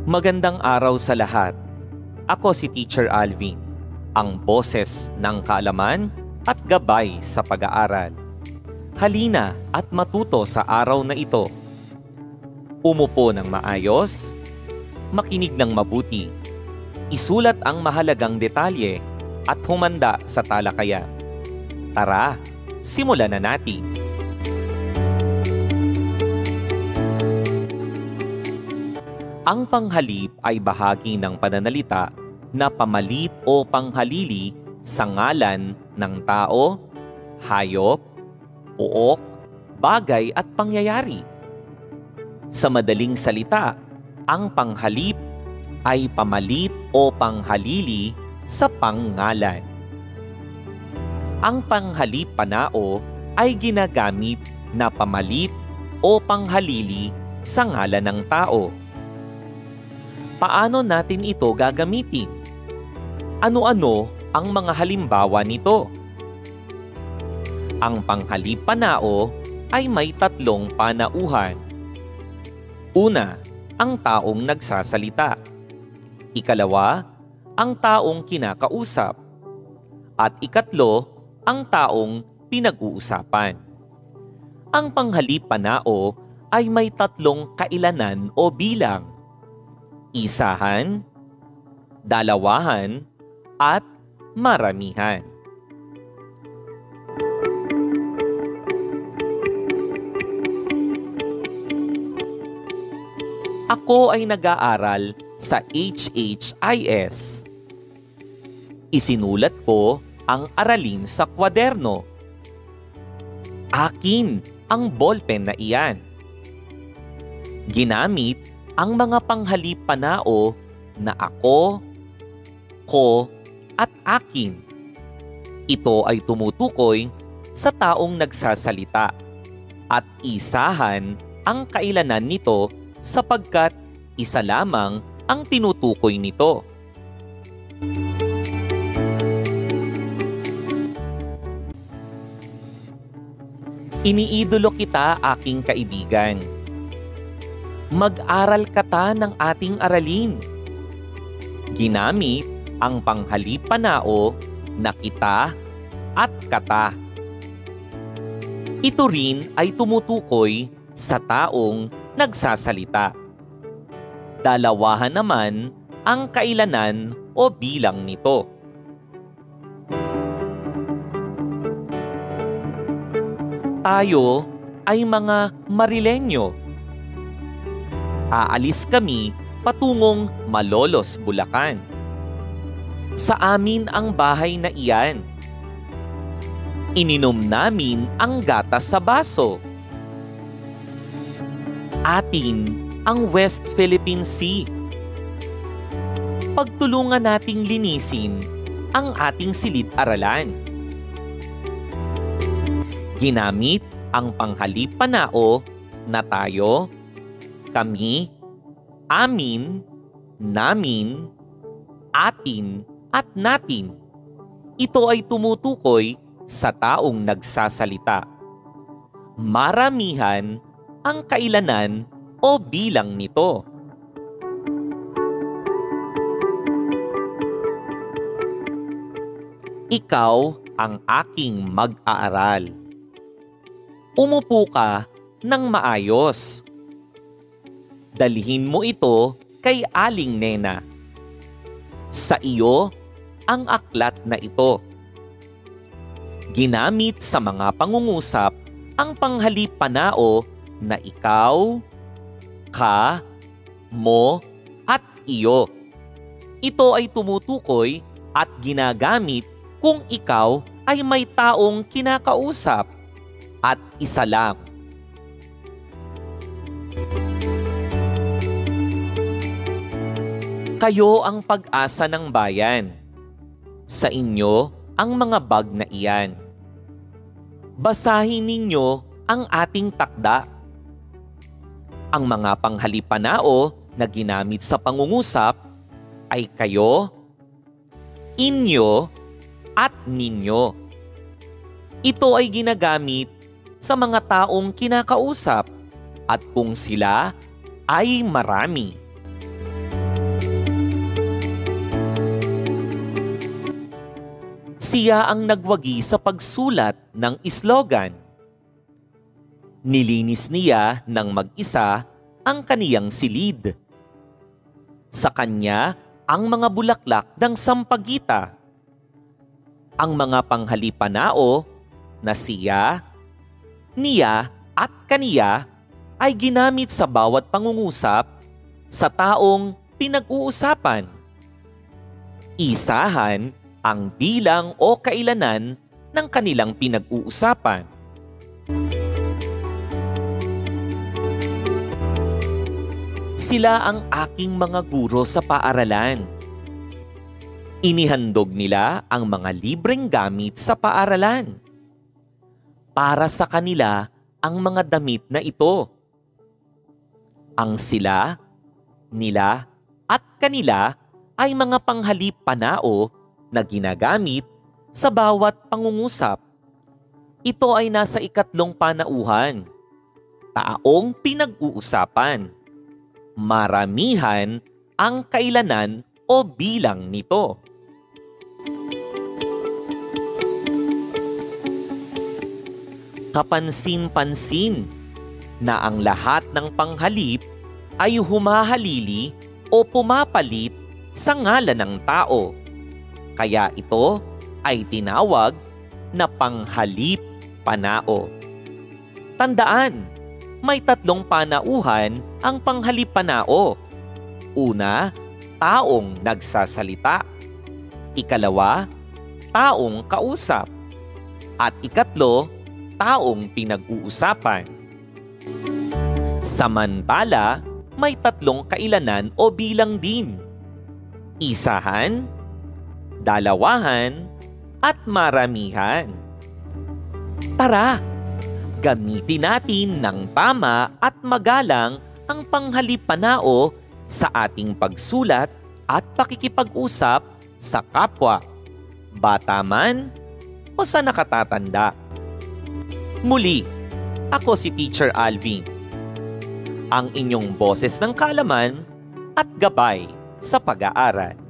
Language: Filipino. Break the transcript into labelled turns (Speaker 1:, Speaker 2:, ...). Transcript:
Speaker 1: Magandang araw sa lahat. Ako si Teacher Alvin, ang boses ng kaalaman at gabay sa pag-aaral. Halina at matuto sa araw na ito. Umupo ng maayos, makinig ng mabuti, isulat ang mahalagang detalye at humanda sa talakayan. Tara, simulan na natin. Ang panghalip ay bahagi ng pananalita na pamalit o panghalili sa ngalan ng tao, hayop, uok, bagay at pangyayari. Sa madaling salita, ang panghalip ay pamalit o panghalili sa pangngalan. Ang panghalip panao ay ginagamit na pamalit o panghalili sa ngalan ng tao. Paano natin ito gagamitin? Ano-ano ang mga halimbawa nito? Ang panghalip panao ay may tatlong panauhan. Una, ang taong nagsasalita. Ikalawa, ang taong kinakausap. At ikatlo, ang taong pinag-uusapan. Ang panghalip panao ay may tatlong kailanan o bilang. Isahan, dalawahan, at maramihan. Ako ay nag-aaral sa HHIS. Isinulat ko ang aralin sa kwaderno. Akin ang ballpen na iyan. Ginamit ang mga panghalip panao na ako, ko, at akin. Ito ay tumutukoy sa taong nagsasalita at isahan ang kailanan nito sapagkat isa lamang ang tinutukoy nito. Iniidolo kita, aking kaibigan. Mag-aral kata ng ating aralin. Ginamit ang panghalip panao na kita at kata. Ito rin ay tumutukoy sa taong nagsasalita. Dalawahan naman ang kailanan o bilang nito. Tayo ay mga Marilenyo. Aalis kami patungong Malolos, Bulacan. Sa amin ang bahay na iyan. Ininom namin ang gatas sa baso. Atin ang West Philippine Sea. Pagtulungan nating linisin ang ating silid-aralan. Ginamit ang panghalip panao na tayo, kami, amin, namin, atin, at natin. Ito ay tumutukoy sa taong nagsasalita. Maramihan ang kailanan o bilang nito. Ikaw ang aking mag-aaral. Umupo ka ng maayos. Dalhin mo ito kay Aling Nena. Sa iyo ang aklat na ito. Ginamit sa mga pangungusap ang panghalip panao na ikaw, ka, mo, at iyo. Ito ay tumutukoy at ginagamit kung ikaw ay may taong kinakausap at isa lang. Kayo ang pag-asa ng bayan. Sa inyo ang mga bag na iyan. Basahin ninyo ang ating takda. Ang mga panghalip panao na ginamit sa pangungusap ay kayo, inyo, at ninyo. Ito ay ginagamit sa mga taong kinakausap at kung sila ay marami. Siya ang nagwagi sa pagsulat ng slogan. Nilinis niya ng mag-isa ang kaniyang silid. Sa kanya ang mga bulaklak ng sampagita. Ang mga panghalipanao na siya, niya at kaniya ay ginamit sa bawat pangungusap sa taong pinag-uusapan. Isahan ang bilang o kailanan ng kanilang pinag-uusapan. Sila ang aking mga guro sa paaralan. Inihandog nila ang mga libreng gamit sa paaralan. Para sa kanila ang mga damit na ito. Ang sila, nila, at kanila ay mga panghalipanao na ginagamit sa bawat pangungusap. Ito ay nasa 3 panauhan. Taong pinag-uusapan. Maramihan ang kailanan o bilang nito. Kapansin-pansin na ang lahat ng panghalip ay humahalili o pumapalit sa ngalan ng tao. Kaya ito ay tinawag na panghalip panao. Tandaan, may 3 panauhan ang panghalip panao. Una, taong nagsasalita. Ikalawa, taong kausap. At ikatlo, taong pinag-uusapan. Samantala, may 3 kailanan o bilang din. Isahan, dalawahan, at maramihan. Tara, gamitin natin ng tama at magalang ang panghalipanao sa ating pagsulat at pakikipag-usap sa kapwa, bata man o sa nakatatanda. Muli, ako si Teacher Alvin, ang inyong boses ng kaalaman at gabay sa pag-aaral.